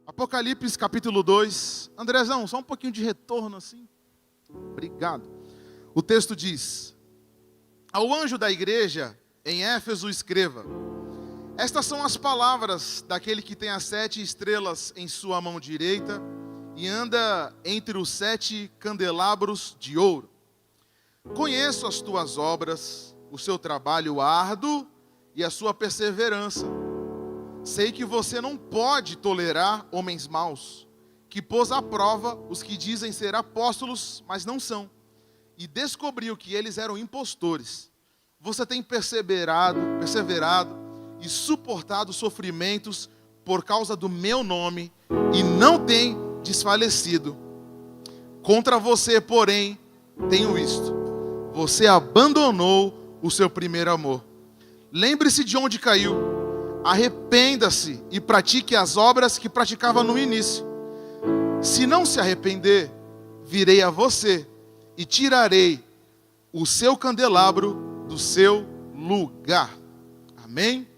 Apocalipse capítulo 2. Andrezão, só um pouquinho de retorno assim. Obrigado. O texto diz: ao anjo da igreja em Éfeso escreva: estas são as palavras daquele que tem as 7 estrelas em sua mão direita e anda entre os 7 candelabros de ouro. Conheço as tuas obras, o seu trabalho árduo e a sua perseverança. Sei que você não pode tolerar homens maus, que pôs à prova os que dizem ser apóstolos, mas não são, e descobriu que eles eram impostores. Você tem perseverado e suportado sofrimentos por causa do meu nome e não tem desfalecido. Contra você, porém, tenho isto: você abandonou o seu primeiro amor. Lembre-se de onde caiu, arrependa-se e pratique as obras que praticava no início. Se não se arrepender, virei a você e tirarei o seu candelabro do seu lugar. Amém?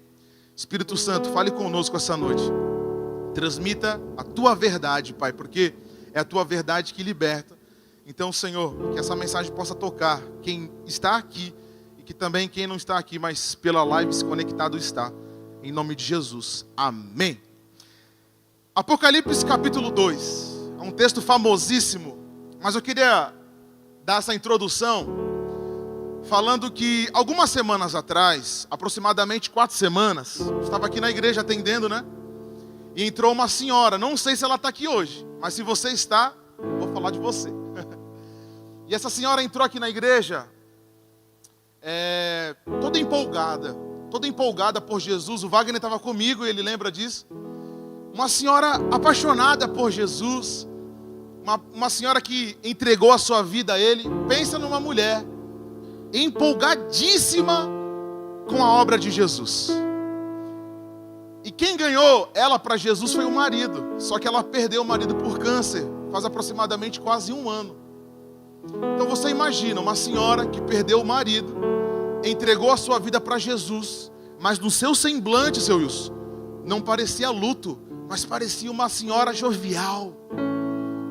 Espírito Santo, fale conosco essa noite. Transmita a tua verdade, Pai, porque é a tua verdade que liberta. Então, Senhor, que essa mensagem possa tocar quem está aqui e que também quem não está aqui, mas pela live se conectado está. Em nome de Jesus. Amém. Apocalipse capítulo 2. É um texto famosíssimo, mas eu queria dar essa introdução falando que algumas semanas atrás, aproximadamente 4 semanas, eu estava aqui na igreja atendendo, né? E entrou uma senhora, não sei se ela está aqui hoje, mas se você está, vou falar de você. E essa senhora entrou aqui na igreja, toda empolgada por Jesus. O Wagner estava comigo e ele lembra disso. Uma senhora apaixonada por Jesus, uma senhora que entregou a sua vida a Ele. Pensa numa mulher empolgadíssima com a obra de Jesus. E quem ganhou ela para Jesus foi o marido. Só que ela perdeu o marido por câncer, faz aproximadamente quase 1 ano. Então você imagina, uma senhora que perdeu o marido, entregou a sua vida para Jesus, mas no seu semblante, seu Wilson, não parecia luto, mas parecia uma senhora jovial.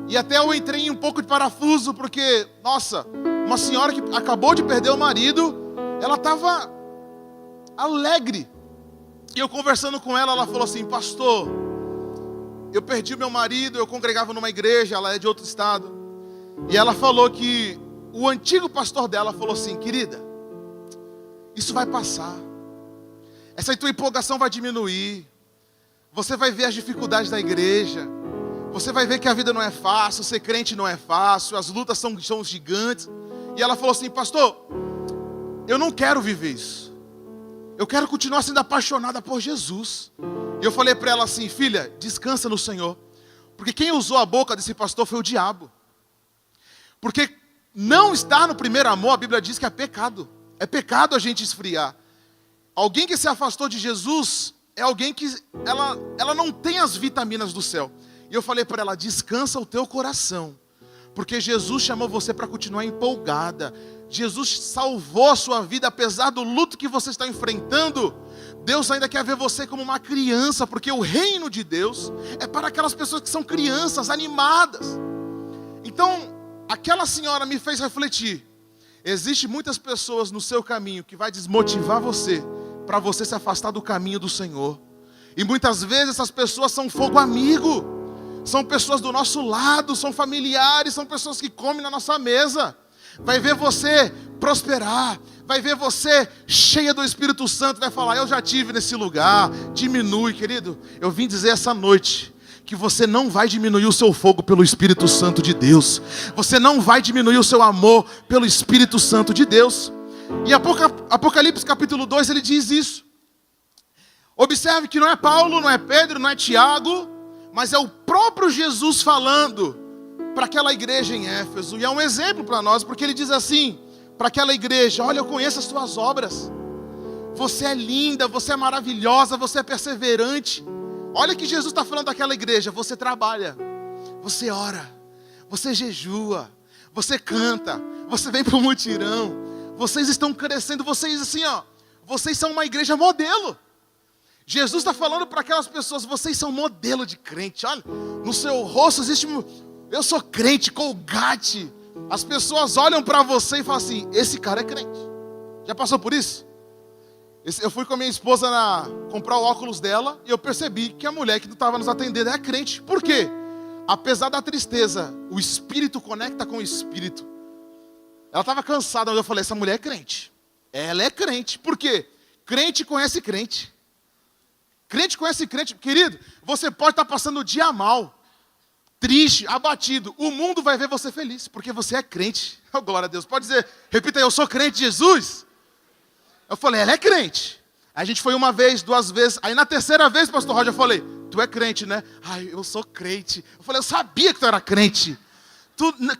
E até eu entrei em um pouco de parafuso, porque, nossa, uma senhora que acabou de perder o marido, ela estava alegre. E eu conversando com ela, ela falou assim: pastor, eu perdi meu marido, eu congregava numa igreja, ela é de outro estado. E ela falou que o antigo pastor dela falou assim: querida, isso vai passar, essa tua empolgação vai diminuir, você vai ver as dificuldades da igreja, você vai ver que a vida não é fácil, ser crente não é fácil, as lutas são gigantes. E ela falou assim: pastor, eu não quero viver isso, eu quero continuar sendo apaixonada por Jesus. E eu falei para ela assim: filha, descansa no Senhor, porque quem usou a boca desse pastor foi o diabo. Porque não estar no primeiro amor, a Bíblia diz que é pecado. É pecado a gente esfriar. Alguém que se afastou de Jesus é alguém que ela não tem as vitaminas do céu. E eu falei para ela: descansa o teu coração, porque Jesus chamou você para continuar empolgada. Jesus salvou a sua vida, apesar do luto que você está enfrentando. Deus ainda quer ver você como uma criança, porque o reino de Deus é para aquelas pessoas que são crianças, animadas. Então, aquela senhora me fez refletir. Existem muitas pessoas no seu caminho que vai desmotivar você, para você se afastar do caminho do Senhor. E muitas vezes essas pessoas são fogo amigo, são pessoas do nosso lado, são familiares, são pessoas que comem na nossa mesa. Vai ver você prosperar, vai ver você cheia do Espírito Santo, vai falar: eu já estive nesse lugar. Diminui, querido. Eu vim dizer essa noite que você não vai diminuir o seu fogo pelo Espírito Santo de Deus. Você não vai diminuir o seu amor pelo Espírito Santo de Deus. E Apocalipse capítulo 2, ele diz isso. Observe que não é Paulo, não é Pedro, não é Tiago, mas é o próprio Jesus falando para aquela igreja em Éfeso. E é um exemplo para nós, porque ele diz assim para aquela igreja: olha, eu conheço as tuas obras. Você é linda, você é maravilhosa, você é perseverante. Olha que Jesus está falando daquela igreja: você trabalha, você ora, você jejua, você canta, você vem para o mutirão, vocês estão crescendo, vocês assim, ó, vocês são uma igreja modelo. Jesus está falando para aquelas pessoas: vocês são modelo de crente. Olha, no seu rosto existe eu sou crente, Colgate. As pessoas olham para você e falam assim: esse cara é crente. Já passou por isso? Eu fui com a minha esposa comprar o óculos dela e eu percebi que a mulher que estava nos atendendo é crente. Por quê? Apesar da tristeza, o espírito conecta com o espírito. Ela estava cansada, mas eu falei: essa mulher é crente. Ela é crente. Por quê? Crente conhece crente. Crente conhece crente. Querido, você pode estar passando o dia mal, triste, abatido. O mundo vai ver você feliz, porque você é crente. Oh, glória a Deus. Pode dizer, repita aí: eu sou crente de Jesus. Eu falei: ela é crente. Aí a gente foi uma vez, 2 vezes. Aí na terceira vez, pastor Roger, eu falei: tu é crente, né? Ai, eu sou crente. Eu falei: eu sabia que tu era crente.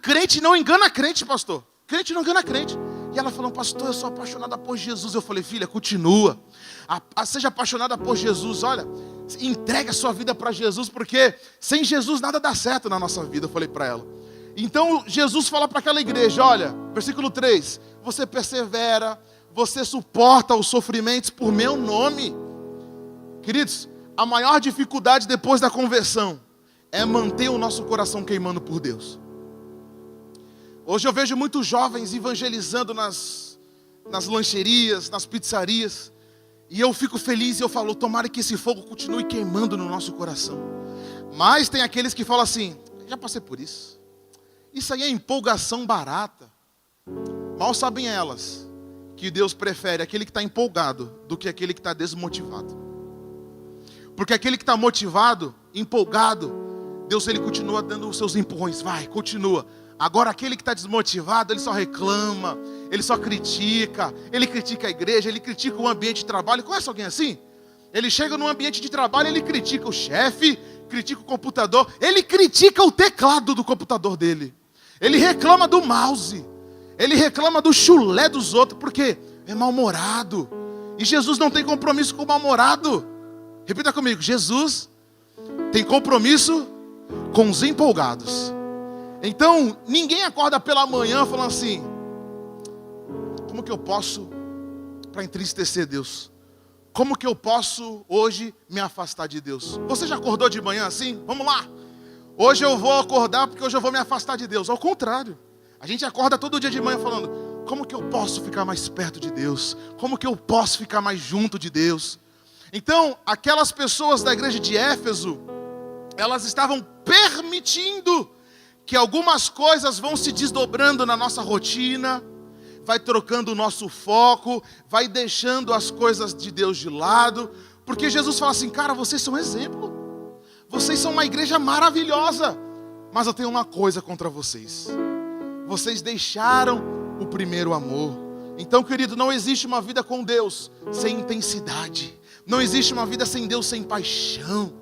Crente não engana crente, pastor. Crente não engana crente. E ela falou: pastor, eu sou apaixonada por Jesus. Eu falei: filha, continua. Seja apaixonada por Jesus. Olha, entregue a sua vida para Jesus, porque sem Jesus nada dá certo na nossa vida. Eu falei para ela. Então Jesus fala para aquela igreja: olha, versículo 3. Você persevera, você suporta os sofrimentos por meu nome. Queridos, a maior dificuldade depois da conversão é manter o nosso coração queimando por Deus. Hoje eu vejo muitos jovens evangelizando nas lancherias, nas pizzarias. E eu fico feliz e eu falo: tomara que esse fogo continue queimando no nosso coração. Mas tem aqueles que falam assim: já passei por isso. Isso aí é empolgação barata. Mal sabem elas que Deus prefere aquele que está empolgado do que aquele que está desmotivado. Porque aquele que está motivado, empolgado, Deus ele continua dando os seus empurrões. Vai, continua. Agora aquele que está desmotivado, ele só reclama, ele só critica, ele critica a igreja, ele critica o ambiente de trabalho. Conhece alguém assim? Ele chega no ambiente de trabalho, ele critica o chefe, critica o computador, ele critica o teclado do computador dele. Ele reclama do mouse, ele reclama do chulé dos outros, porque é mal-humorado. E Jesus não tem compromisso com o mal-humorado. Repita comigo: Jesus tem compromisso com os empolgados. Então, ninguém acorda pela manhã falando assim: como que eu posso para entristecer Deus? Como que eu posso hoje me afastar de Deus? Você já acordou de manhã assim? Vamos lá. Hoje eu vou acordar porque hoje eu vou me afastar de Deus. Ao contrário, a gente acorda todo dia de manhã falando: como que eu posso ficar mais perto de Deus? Como que eu posso ficar mais junto de Deus? Então, aquelas pessoas da igreja de Éfeso, elas estavam permitindo que algumas coisas vão se desdobrando na nossa rotina, vai trocando o nosso foco, vai deixando as coisas de Deus de lado, porque Jesus fala assim: cara, vocês são exemplo, vocês são uma igreja maravilhosa, mas eu tenho uma coisa contra vocês: vocês deixaram o primeiro amor. Então, querido, não existe uma vida com Deus sem intensidade, não existe uma vida sem Deus sem paixão.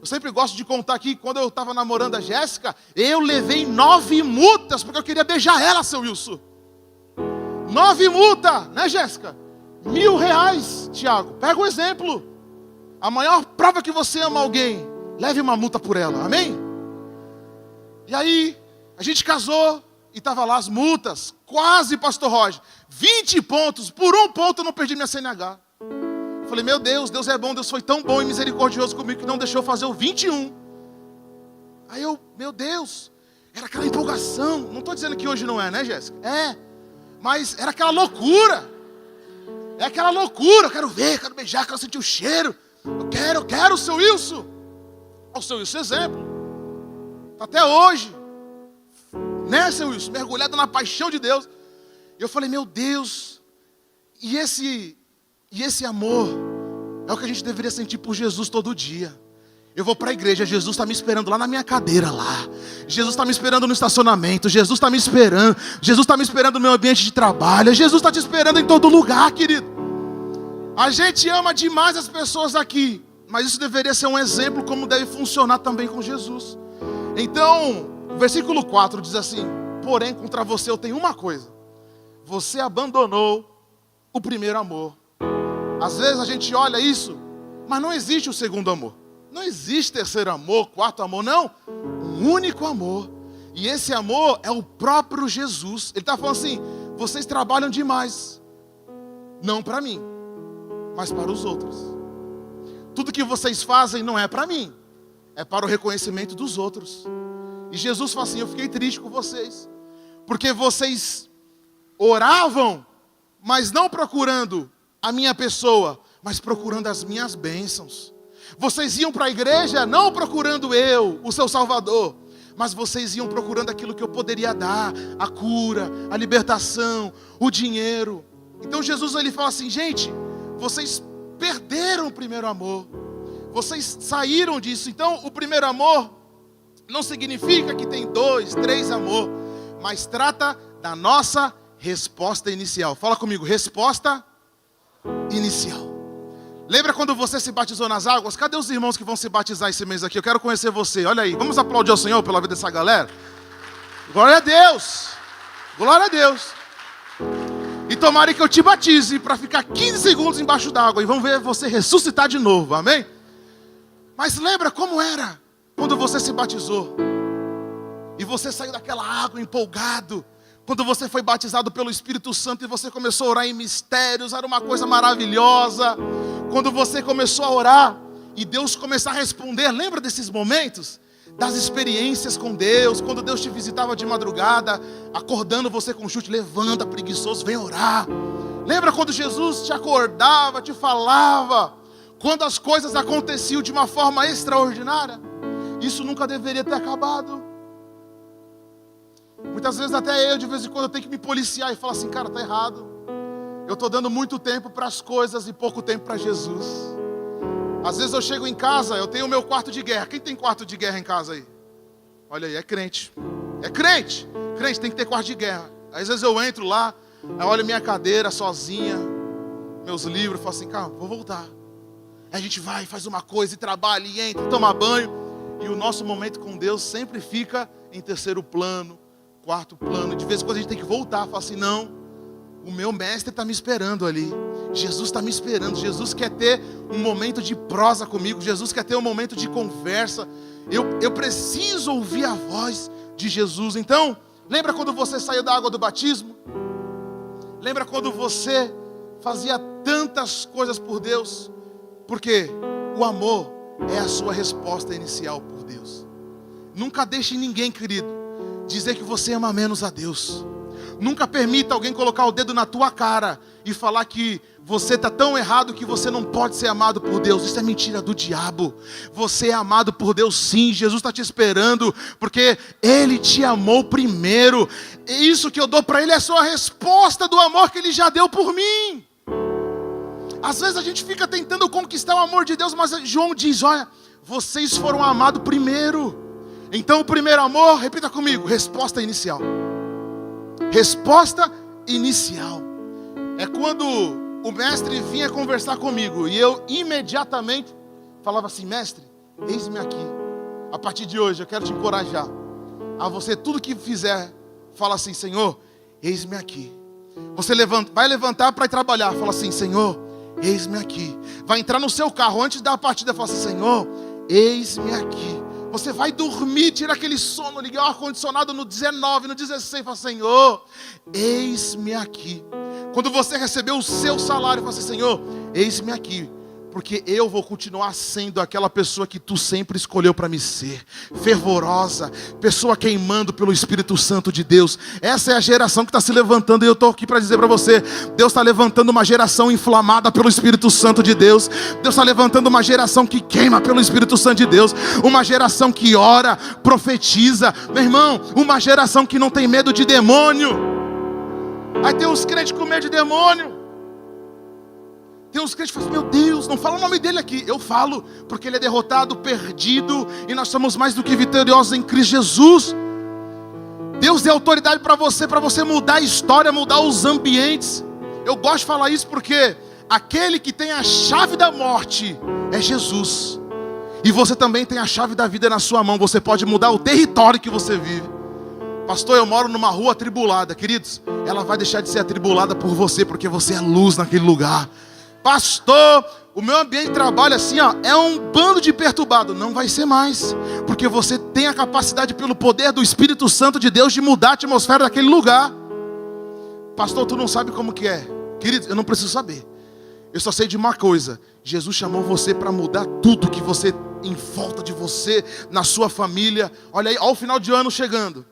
Eu sempre gosto de contar aqui, quando eu estava namorando a Jéssica, eu levei 9 multas, porque eu queria beijar ela, seu Wilson. 9 multas, né, Jéssica? R$1.000, Tiago. Pega o exemplo. A maior prova que você ama alguém, leve uma multa por ela, amém? E aí, a gente casou, e estava lá as multas, quase, pastor Roger, 20 pontos, por 1 ponto eu não perdi minha CNH. Falei: meu Deus, Deus é bom, Deus foi tão bom e misericordioso comigo que não deixou eu fazer o 21. Aí eu, meu Deus, era aquela empolgação. Não estou dizendo que hoje não é, né, Jéssica? É, mas era aquela loucura. É aquela loucura, eu quero ver, quero beijar, quero sentir o cheiro. Eu quero o seu Wilson. O seu Wilson exemplo. Tá até hoje, né, seu Wilson? Mergulhado na paixão de Deus. E eu falei: meu Deus, e esse amor é o que a gente deveria sentir por Jesus todo dia. Eu vou para a igreja, Jesus está me esperando lá na minha cadeira lá. Jesus está me esperando no estacionamento. Jesus está me esperando. Jesus está me esperando no meu ambiente de trabalho. Jesus está te esperando em todo lugar, querido. A gente ama demais as pessoas aqui, mas isso deveria ser um exemplo como deve funcionar também com Jesus. Então, o versículo 4 diz assim: porém, contra você eu tenho uma coisa: você abandonou o primeiro amor. Às vezes a gente olha isso, mas não existe o segundo amor. Não existe terceiro amor, quarto amor, não. Um único amor. E esse amor é o próprio Jesus. Ele está falando assim: vocês trabalham demais. Não para mim, mas para os outros. Tudo que vocês fazem não é para mim, é para o reconhecimento dos outros. E Jesus fala assim: eu fiquei triste com vocês, porque vocês oravam, mas não procurando a minha pessoa, mas procurando as minhas bênçãos. Vocês iam para a igreja não procurando eu, o seu Salvador, mas vocês iam procurando aquilo que eu poderia dar, a cura, a libertação, o dinheiro. Então Jesus ele fala assim: gente, vocês perderam o primeiro amor, vocês saíram disso. Então o primeiro amor não significa que tem 2, 3 amor, mas trata da nossa resposta inicial. Fala comigo, resposta inicial. Lembra quando você se batizou nas águas? Cadê os irmãos que vão se batizar esse mês aqui? Eu quero conhecer você, olha aí. Vamos aplaudir ao Senhor pela vida dessa galera? Glória a Deus! Glória a Deus! E tomara que eu te batize para ficar 15 segundos embaixo d'água e vamos ver você ressuscitar de novo, amém? Mas lembra como era quando você se batizou e você saiu daquela água empolgado? Quando você foi batizado pelo Espírito Santo e você começou a orar em mistérios, era uma coisa maravilhosa. Quando você começou a orar e Deus começou a responder, lembra desses momentos? Das experiências com Deus, quando Deus te visitava de madrugada, acordando você com chute: levanta preguiçoso, vem orar. Lembra quando Jesus te acordava, te falava, quando as coisas aconteciam de uma forma extraordinária? Isso nunca deveria ter acabado. Muitas vezes até eu, de vez em quando, eu tenho que me policiar e falar assim: cara, tá errado. Eu estou dando muito tempo para as coisas e pouco tempo para Jesus. Às vezes eu chego em casa, eu tenho o meu quarto de guerra. Quem tem quarto de guerra em casa aí? Olha aí, é crente. É crente. Crente tem que ter quarto de guerra. Às vezes eu entro lá, eu olho minha cadeira sozinha, meus livros, falo assim: calma, vou voltar. Aí a gente vai, faz uma coisa e trabalha, e entra, toma banho. E o nosso momento com Deus sempre fica em terceiro plano, quarto plano. De vez em quando a gente tem que voltar, falar assim: não, o meu mestre está me esperando ali. Jesus está me esperando. Jesus quer ter um momento de prosa comigo. Jesus quer ter um momento de conversa. Eu preciso ouvir a voz de Jesus. Então, lembra quando você saiu da água do batismo? Lembra quando você fazia tantas coisas por Deus? Porque o amor é a sua resposta inicial por Deus. Nunca deixe ninguém, querido, dizer que você ama menos a Deus. Nunca permita alguém colocar o dedo na tua cara e falar que você está tão errado que você não pode ser amado por Deus. Isso é mentira do diabo. Você é amado por Deus sim. Jesus está te esperando, porque Ele te amou primeiro. E isso que eu dou para Ele é só a resposta do amor que Ele já deu por mim. Às vezes a gente fica tentando conquistar o amor de Deus, mas João diz: olha, vocês foram amados primeiro. Então o primeiro amor, repita comigo, resposta inicial. Resposta inicial. É quando o mestre vinha conversar comigo e eu imediatamente falava assim: mestre, eis-me aqui. A partir de hoje eu quero te encorajar a você, tudo que fizer, fala assim: Senhor, eis-me aqui. Você vai levantar para ir trabalhar, fala assim: Senhor, eis-me aqui. Vai entrar no seu carro, antes da partida, fala assim: Senhor, eis-me aqui. Você vai dormir, tira aquele sono, ligar o ar-condicionado no 19, no 16, fala: Senhor, eis-me aqui. Quando você receber o seu salário, fala assim: Senhor, eis-me aqui, porque eu vou continuar sendo aquela pessoa que tu sempre escolheu para me ser, fervorosa, pessoa queimando pelo Espírito Santo de Deus. Essa é a geração que está se levantando, e eu estou aqui para dizer para você: Deus está levantando uma geração inflamada pelo Espírito Santo de Deus. Deus está levantando uma geração que queima pelo Espírito Santo de Deus, uma geração que ora, profetiza, meu irmão, uma geração que não tem medo de demônio. Aí tem uns crentes com medo de demônio. Tem uns crentes que falam: meu Deus, não fala o nome dele aqui. Eu falo, porque ele é derrotado, perdido, e nós somos mais do que vitoriosos em Cristo Jesus. Deus deu autoridade para você mudar a história, mudar os ambientes. Eu gosto de falar isso porque aquele que tem a chave da morte é Jesus. E você também tem a chave da vida na sua mão. Você pode mudar o território que você vive. Pastor, eu moro numa rua atribulada. Queridos, ela vai deixar de ser atribulada por você, porque você é luz naquele lugar. Pastor, o meu ambiente de trabalho assim, ó, é um bando de perturbado. Não vai ser mais, porque você tem a capacidade, pelo poder do Espírito Santo de Deus, de mudar a atmosfera daquele lugar. Pastor, tu não sabe como que é. Queridos, eu não preciso saber. Eu só sei de uma coisa: Jesus chamou você para mudar tudo que você em volta de você, na sua família. Olha aí, olha o final de ano chegando.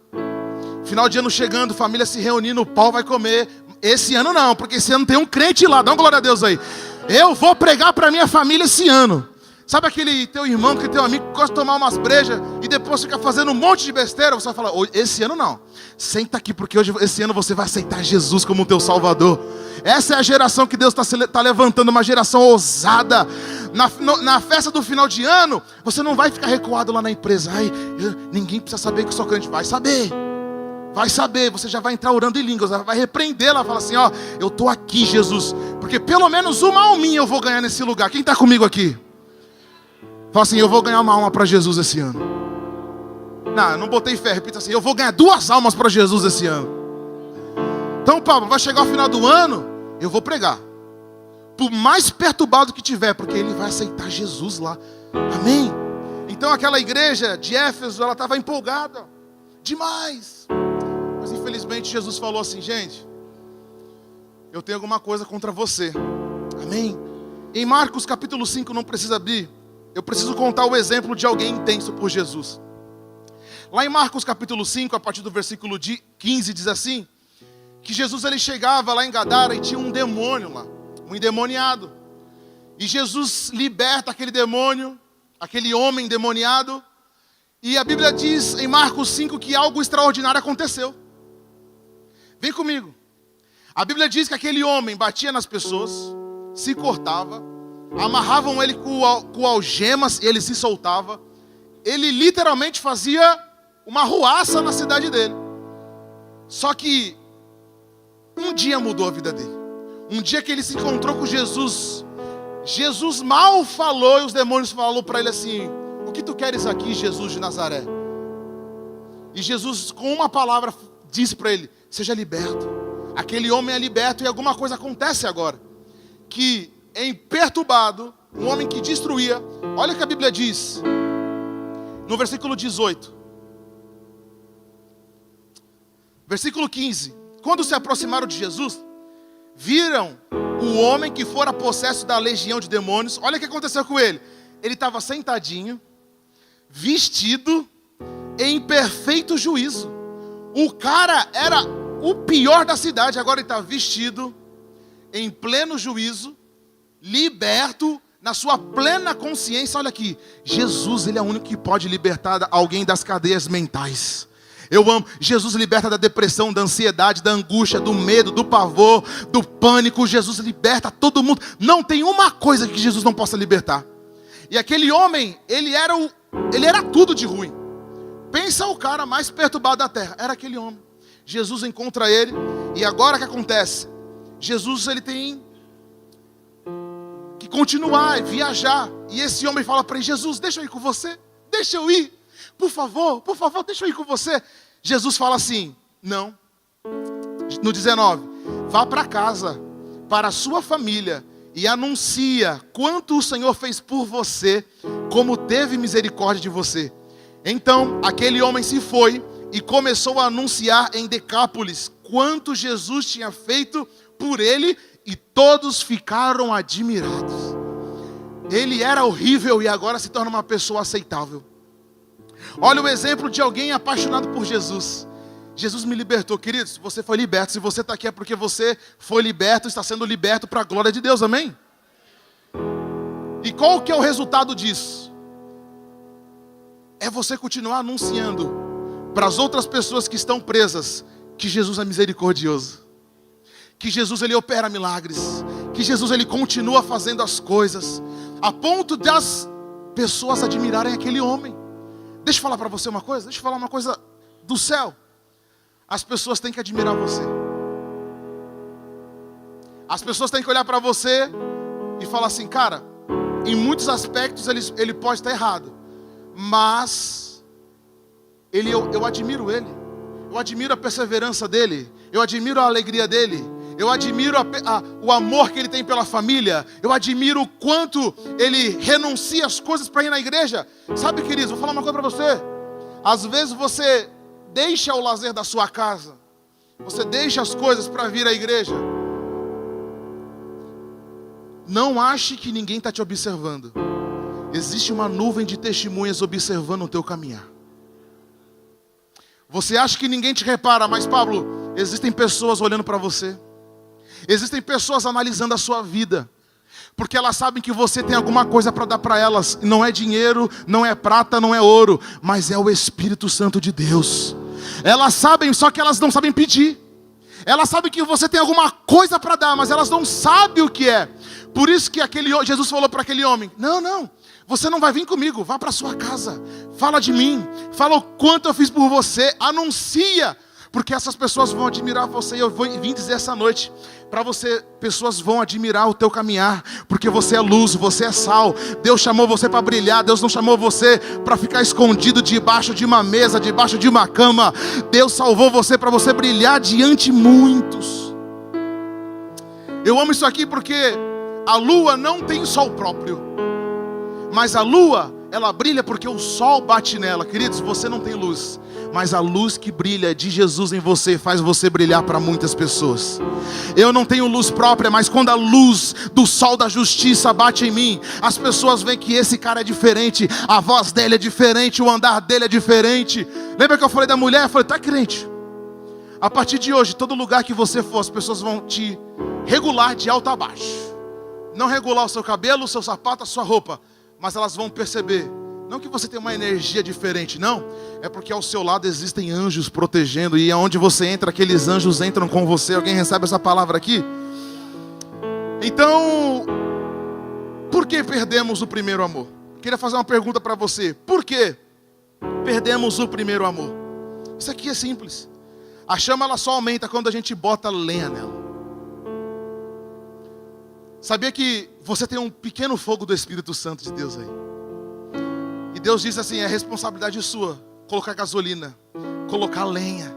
Final de ano chegando, família se reunindo, o pau vai comer. Esse ano não, porque esse ano tem um crente lá. Dá uma glória a Deus aí. Eu vou pregar para minha família esse ano. Sabe aquele teu irmão, aquele teu amigo que gosta de tomar umas brejas e depois fica fazendo um monte de besteira? Você vai falar, esse ano não. Senta aqui, porque esse ano você vai aceitar Jesus como teu Salvador. Essa é a geração que Deus está levantando, uma geração ousada. Na festa do final de ano, você não vai ficar recuado lá na empresa. Ai, ninguém precisa saber que eu sou crente. Vai saber. Vai saber, você já vai entrar orando em línguas, vai repreender lá, fala assim, ó, eu estou aqui, Jesus, porque pelo menos uma alminha eu vou ganhar nesse lugar. Quem está comigo aqui? Fala assim, eu vou ganhar uma alma para Jesus esse ano. Não, eu não botei fé, repita assim, eu vou ganhar 2 almas para Jesus esse ano. Então, Pablo, vai chegar o final do ano, eu vou pregar. Por mais perturbado que tiver, porque ele vai aceitar Jesus lá. Amém? Então aquela igreja de Éfeso, ela estava empolgada demais. Mas infelizmente Jesus falou assim, gente, eu tenho alguma coisa contra você. Amém? Em Marcos capítulo 5, não precisa abrir, eu preciso contar o exemplo de alguém intenso por Jesus. Lá em Marcos capítulo 5, a partir do versículo 15, diz assim, que Jesus ele chegava lá em Gadara e tinha um demônio lá, um endemoniado. E Jesus liberta aquele demônio, aquele homem endemoniado. E a Bíblia diz em Marcos 5 que algo extraordinário aconteceu. Vem comigo. A Bíblia diz que aquele homem batia nas pessoas, se cortava, amarravam ele com algemas e ele se soltava. Ele literalmente fazia uma ruaça na cidade dele. Só que um dia mudou a vida dele. Um dia que ele se encontrou com Jesus, Jesus mal falou e os demônios falaram para ele assim, o que tu queres aqui, Jesus de Nazaré? E Jesus com uma palavra disse para ele, seja liberto. Aquele homem é liberto e alguma coisa acontece agora. Que imperturbado, um homem que destruía, olha o que a Bíblia diz, no versículo 18. Versículo 15. Quando se aproximaram de Jesus, viram o homem que fora possesso da legião de demônios. Olha o que aconteceu com ele. Ele estava sentadinho, vestido, em perfeito juízo. O cara era o pior da cidade, agora ele está vestido, em pleno juízo, liberto, na sua plena consciência. Olha aqui, Jesus, ele é o único que pode libertar alguém das cadeias mentais. Eu amo, Jesus liberta da depressão, da ansiedade, da angústia, do medo, do pavor, do pânico. Jesus liberta todo mundo. Não tem uma coisa que Jesus não possa libertar. E aquele homem, ele era tudo de ruim. Pensa o cara mais perturbado da terra, era aquele homem. Jesus encontra ele, e agora o que acontece? Jesus, ele tem que continuar, viajar. E esse homem fala para ele, Jesus, deixa eu ir com você, deixa eu ir. Por favor, deixa eu ir com você. Jesus fala assim, não. No 19, vá para casa, para a sua família, e anuncia quanto o Senhor fez por você, como teve misericórdia de você. Então, aquele homem se foi e começou a anunciar em Decápolis quanto Jesus tinha feito por ele, e todos ficaram admirados. Ele era horrível e agora se torna uma pessoa aceitável. Olha o exemplo de alguém apaixonado por Jesus. Jesus me libertou, queridos, você foi liberto. Se você está aqui é porque você foi liberto, está sendo liberto para a glória de Deus, amém? E qual que é o resultado disso? É você continuar anunciando para as outras pessoas que estão presas que Jesus é misericordioso, que Jesus ele opera milagres, que Jesus ele continua fazendo as coisas, a ponto das pessoas admirarem aquele homem. Deixa eu falar para você uma coisa, deixa eu falar uma coisa do céu. As pessoas têm que admirar você. As pessoas têm que olhar para você e falar assim, cara, em muitos aspectos ele pode estar errado, mas eu admiro ele. Eu admiro a perseverança dele. Eu admiro a alegria dele. Eu admiro o amor que ele tem pela família. Eu admiro o quanto ele renuncia às coisas para ir na igreja. Sabe, queridos, vou falar uma coisa para você. Às vezes você deixa o lazer da sua casa. Você deixa as coisas para vir à igreja. Não ache que ninguém está te observando. Existe uma nuvem de testemunhas observando o teu caminhar. Você acha que ninguém te repara, mas Pablo, existem pessoas olhando para você. Existem pessoas analisando a sua vida. Porque elas sabem que você tem alguma coisa para dar para elas. Não é dinheiro, não é prata, não é ouro, mas é o Espírito Santo de Deus. Elas sabem, só que elas não sabem pedir. Elas sabem que você tem alguma coisa para dar, mas elas não sabem o que é. Por isso que Jesus falou para aquele homem: não, você não vai vir comigo, vá para sua casa, fala de mim, fala o quanto eu fiz por você, anuncia, porque essas pessoas vão admirar você. E eu vim dizer essa noite para você: pessoas vão admirar o teu caminhar, porque você é luz, você é sal. Deus chamou você para brilhar. Deus não chamou você para ficar escondido debaixo de uma mesa, debaixo de uma cama. Deus salvou você para você brilhar diante de muitos. Eu amo isso aqui porque a lua não tem sol próprio, mas a lua, ela brilha porque o sol bate nela. Queridos, você não tem luz, mas a luz que brilha de Jesus em você faz você brilhar para muitas pessoas. Eu não tenho luz própria, mas quando a luz do sol da justiça bate em mim, as pessoas veem que esse cara é diferente, a voz dele é diferente, o andar dele é diferente. Lembra que eu falei da mulher? Eu falei: tá crente, a partir de hoje, todo lugar que você for, as pessoas vão te regular de alto a baixo. Não regular o seu cabelo, o seu sapato, a sua roupa, mas elas vão perceber, não que você tem uma energia diferente, não. É porque ao seu lado existem anjos protegendo. E aonde você entra, aqueles anjos entram com você. Alguém recebe essa palavra aqui? Então, por que perdemos o primeiro amor? Queria fazer uma pergunta para você: por que perdemos o primeiro amor? Isso aqui é simples. A chama, ela só aumenta quando a gente bota lenha nela. Sabia que você tem um pequeno fogo do Espírito Santo de Deus aí? E Deus diz assim: é responsabilidade sua colocar gasolina, colocar lenha.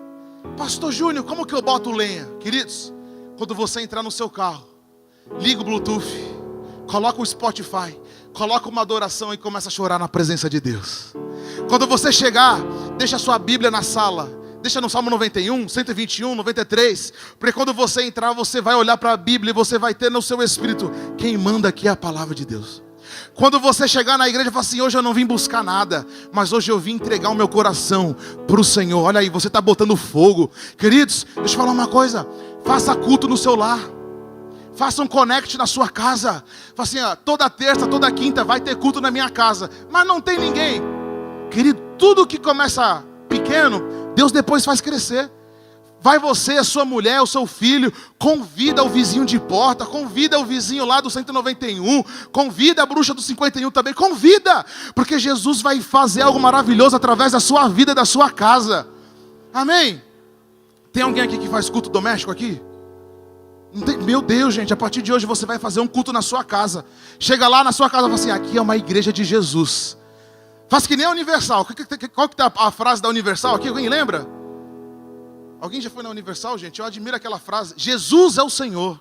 Pastor Júnior, como que eu boto lenha? Queridos, quando você entrar no seu carro, liga o Bluetooth, coloca o Spotify, coloca uma adoração e começa a chorar na presença de Deus. Quando você chegar, deixa a sua Bíblia na sala. Deixa no Salmo 91, 121, 93. Porque quando você entrar, você vai olhar para a Bíblia e você vai ter no seu espírito: quem manda aqui é a palavra de Deus. Quando você chegar na igreja e falar assim: hoje eu não vim buscar nada, mas hoje eu vim entregar o meu coração para o Senhor. Olha aí, você está botando fogo. Queridos, deixa eu falar uma coisa: faça culto no seu lar. Faça um connect na sua casa. Fala assim: toda terça, toda quinta vai ter culto na minha casa. Mas não tem ninguém. Querido, tudo que começa pequeno, Deus depois faz crescer. Vai você, a sua mulher, o seu filho, convida o vizinho de porta, convida o vizinho lá do 191, convida a bruxa do 51 também, convida, porque Jesus vai fazer algo maravilhoso através da sua vida e da sua casa. Amém? Tem alguém aqui que faz culto doméstico aqui? Não tem? Meu Deus, gente, a partir de hoje você vai fazer um culto na sua casa. Chega lá na sua casa e fala assim: aqui é uma igreja de Jesus. Faz que nem a Universal. Qual que tá a frase da Universal aqui? Alguém lembra? Alguém já foi na Universal, gente? Eu admiro aquela frase: Jesus é o Senhor.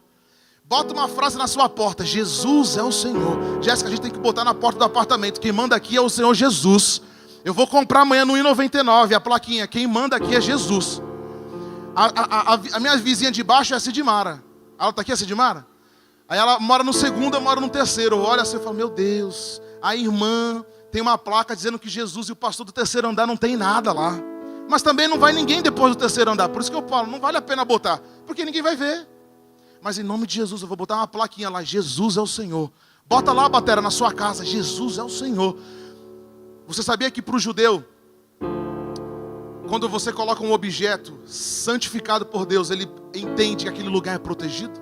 Bota uma frase na sua porta: Jesus é o Senhor. Jéssica, a gente tem que botar na porta do apartamento: quem manda aqui é o Senhor Jesus. Eu vou comprar amanhã no I99 a plaquinha: quem manda aqui é Jesus. A minha vizinha de baixo é a Sidmara. Ela está aqui, a Sidmara? Aí ela mora no segundo, eu moro no terceiro. Olha assim e falo: meu Deus, a irmã tem uma placa dizendo que Jesus e o pastor do terceiro andar não tem nada lá. Mas também não vai ninguém depois do terceiro andar. Por isso que eu falo: não vale a pena botar, porque ninguém vai ver. Mas em nome de Jesus eu vou botar uma plaquinha lá: Jesus é o Senhor. Bota lá, batera, na sua casa: Jesus é o Senhor. Você sabia que para o judeu, quando você coloca um objeto santificado por Deus, ele entende que aquele lugar é protegido?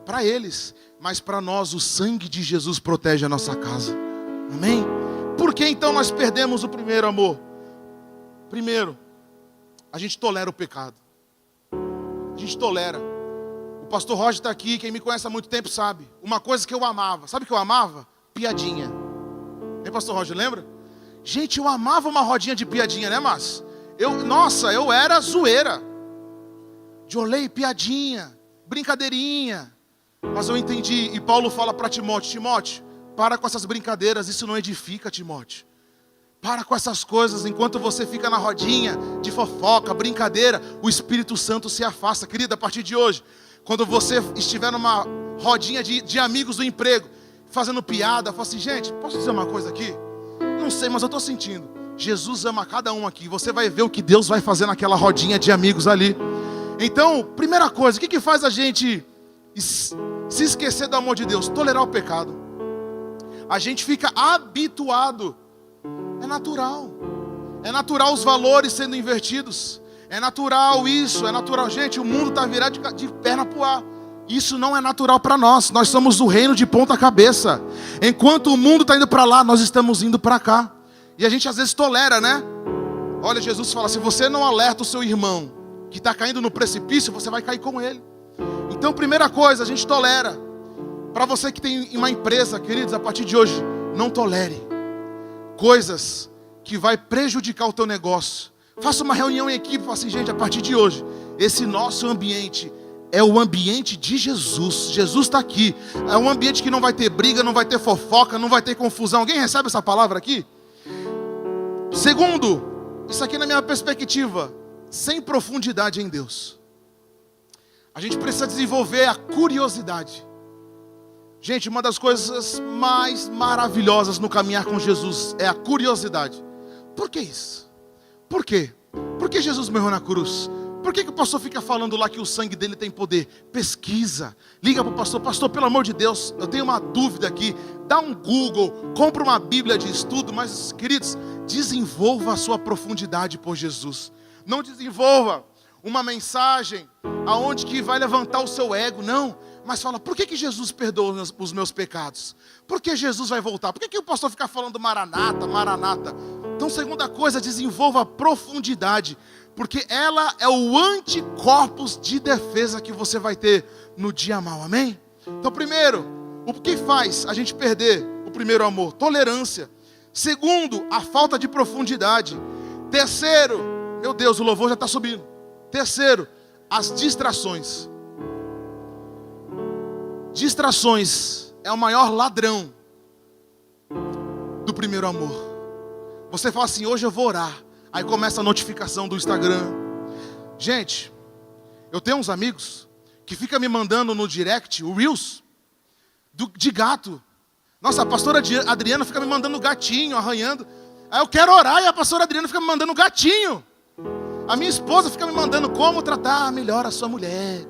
Para eles, mas para nós o sangue de Jesus protege a nossa casa. Amém? Por que então nós perdemos o primeiro amor? Primeiro, a gente tolera o pecado. A gente tolera. O pastor Roger está aqui, quem me conhece há muito tempo sabe. Uma coisa que eu amava, sabe o que eu amava? Piadinha. Hein, pastor Roger, lembra? Gente, eu amava uma rodinha de piadinha, né, mas eu era zoeira. Jolei, piadinha, brincadeirinha. Mas eu entendi, e Paulo fala para Timóteo: Timóteo, para com essas brincadeiras, isso não edifica, Timóteo. Para com essas coisas, enquanto você fica na rodinha de fofoca, brincadeira, o Espírito Santo se afasta. Querida, a partir de hoje, quando você estiver numa rodinha de amigos do emprego, fazendo piada. Fala assim, gente, posso dizer uma coisa aqui? Não sei, mas eu estou sentindo. Jesus ama cada um aqui. Você vai ver o que Deus vai fazer naquela rodinha de amigos ali. Então, primeira coisa, o que faz a gente se esquecer do amor de Deus? Tolerar o pecado. A gente fica habituado. É natural. É natural os valores sendo invertidos. É natural isso, é natural. Gente, o mundo está virado de perna para o ar. Isso não é natural para nós. Nós somos o reino de ponta cabeça. Enquanto o mundo está indo para lá, nós estamos indo para cá. E a gente às vezes tolera, né? Olha, Jesus fala, se você não alerta o seu irmão que está caindo no precipício, você vai cair com ele. Então, primeira coisa, a gente tolera. Para você que tem uma empresa, queridos, a partir de hoje, não tolere coisas que vai prejudicar o teu negócio. Faça uma reunião em equipe e fala assim, gente, a partir de hoje, esse nosso ambiente é o ambiente de Jesus. Jesus está aqui. É um ambiente que não vai ter briga, não vai ter fofoca, não vai ter confusão. Alguém recebe essa palavra aqui? Segundo, isso aqui na minha perspectiva, sem profundidade em Deus. A gente precisa desenvolver a curiosidade. Gente, uma das coisas mais maravilhosas no caminhar com Jesus é a curiosidade. Por que isso? Por quê? Por que Jesus morreu na cruz? Por que o pastor fica falando lá que o sangue dele tem poder? Pesquisa, liga para o pastor, pastor, pelo amor de Deus, eu tenho uma dúvida aqui, dá um Google, compra uma Bíblia de estudo, mas queridos, desenvolva a sua profundidade por Jesus. Não desenvolva uma mensagem aonde que vai levantar o seu ego, não. Mas fala, por que Jesus perdoa os meus pecados? Por que Jesus vai voltar? Por que o pastor fica falando maranata, maranata? Então, segunda coisa, desenvolva a profundidade. Porque ela é o anticorpos de defesa que você vai ter no dia mau, amém? Então, primeiro, o que faz a gente perder o primeiro amor? Tolerância. Segundo, a falta de profundidade. Terceiro, meu Deus, o louvor já está subindo. Terceiro, as distrações. Distrações é o maior ladrão do primeiro amor. Você fala assim, hoje eu vou orar. Aí começa a notificação do Instagram. Gente, eu tenho uns amigos que ficam me mandando no direct o Reels de gato. Nossa, a pastora Adriana fica me mandando gatinho, arranhando. Aí eu quero orar e a pastora Adriana fica me mandando gatinho. A minha esposa fica me mandando como tratar melhor a sua mulher.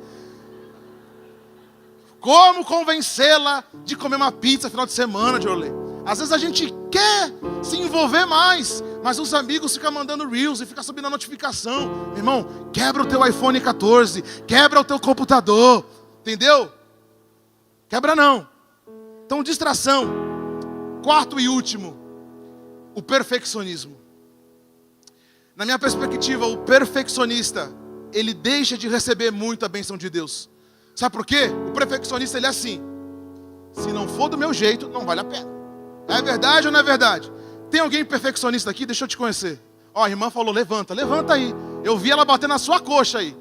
Como convencê-la de comer uma pizza no final de semana, Jorley. Às vezes a gente quer se envolver mais, mas os amigos ficam mandando Reels e ficam subindo a notificação. Meu irmão, quebra o teu iPhone 14, quebra o teu computador, entendeu? Quebra não. Então, distração. Quarto e último, o perfeccionismo. Na minha perspectiva, o perfeccionista, ele deixa de receber muito a bênção de Deus. Sabe por quê? O perfeccionista, ele é assim. Se não for do meu jeito, não vale a pena. É verdade ou não é verdade? Tem alguém perfeccionista aqui? Deixa eu te conhecer. Ó, a irmã falou, levanta aí. Eu vi ela bater na sua coxa aí.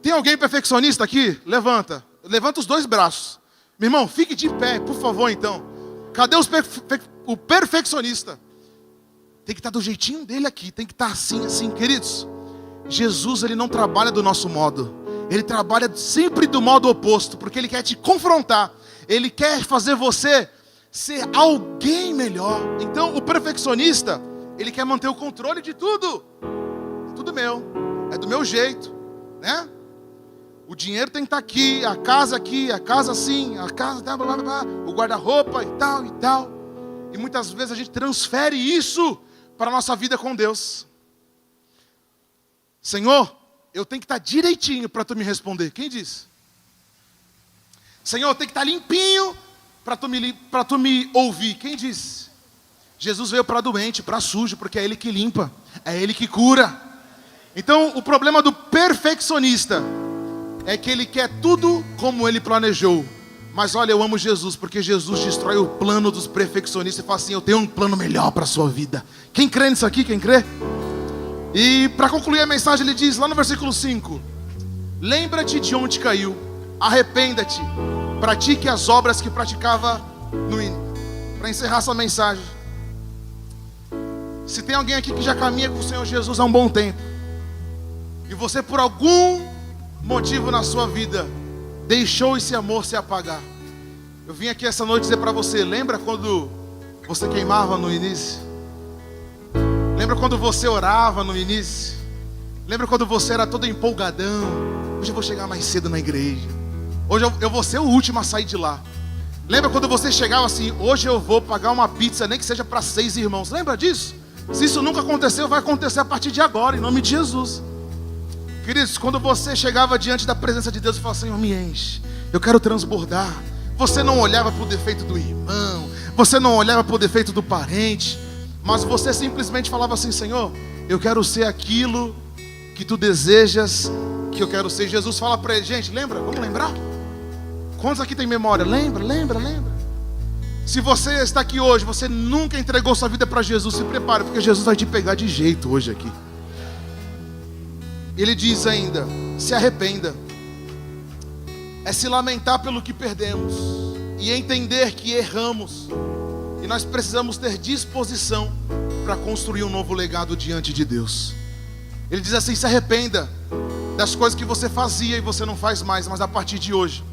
Tem alguém perfeccionista aqui? Levanta os dois braços. Meu irmão, fique de pé, por favor, então. Cadê o perfeccionista? Tem que estar do jeitinho dele aqui, tem que estar assim, queridos. Jesus, ele não trabalha do nosso modo. Ele trabalha sempre do modo oposto, porque ele quer te confrontar. Ele quer fazer você ser alguém melhor. Então, o perfeccionista, ele quer manter o controle de tudo. É tudo meu, é do meu jeito, né? O dinheiro tem que estar aqui, a casa assim, a casa, blá, blá, blá, o guarda-roupa e tal e tal. E muitas vezes a gente transfere isso para a nossa vida com Deus. Senhor, eu tenho que estar direitinho para tu me responder. Quem disse? Senhor, eu tenho que estar limpinho para tu me ouvir. Quem disse? Jesus veio para doente, para sujo, porque é Ele que limpa, é Ele que cura. Então, o problema do perfeccionista é que ele quer tudo como ele planejou. Mas olha, eu amo Jesus, porque Jesus destrói o plano dos perfeccionistas e fala assim, eu tenho um plano melhor para a sua vida. Quem crê nisso aqui? Quem crê? E para concluir a mensagem, ele diz lá no versículo 5: lembra-te de onde caiu, arrependa-te, pratique as obras que praticava no início. Para encerrar essa mensagem, se tem alguém aqui que já caminha com o Senhor Jesus há um bom tempo, e você por algum motivo na sua vida deixou esse amor se apagar. Eu vim aqui essa noite dizer para você, lembra quando você queimava no início? Lembra quando você orava no início? Lembra quando você era todo empolgadão? Hoje eu vou chegar mais cedo na igreja. Hoje eu vou ser o último a sair de lá. Lembra quando você chegava assim, hoje eu vou pagar uma pizza, nem que seja para 6 irmãos. Lembra disso? Se isso nunca aconteceu, vai acontecer a partir de agora, em nome de Jesus. Queridos, quando você chegava diante da presença de Deus e falava, Senhor, me enche, eu quero transbordar. Você não olhava para o defeito do irmão, você não olhava para o defeito do parente, mas você simplesmente falava assim, Senhor, eu quero ser aquilo que tu desejas que eu quero ser. Jesus fala para ele, gente, lembra? Vamos lembrar? Quantos aqui tem memória? Lembra? Se você está aqui hoje, você nunca entregou sua vida para Jesus, se prepare, porque Jesus vai te pegar de jeito hoje aqui. Ele diz ainda, se arrependa. É se lamentar pelo que perdemos e entender que erramos. E nós precisamos ter disposição para construir um novo legado diante de Deus. Ele diz assim, se arrependa das coisas que você fazia e você não faz mais, mas a partir de hoje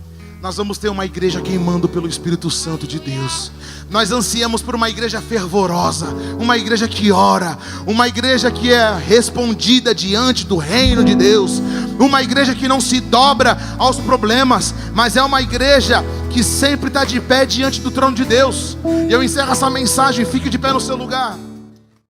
nós vamos ter uma igreja queimando pelo Espírito Santo de Deus. Nós ansiamos por uma igreja fervorosa, uma igreja que ora, uma igreja que é respondida diante do reino de Deus, uma igreja que não se dobra aos problemas, mas é uma igreja que sempre está de pé diante do trono de Deus. E eu encerro essa mensagem, fique de pé no seu lugar.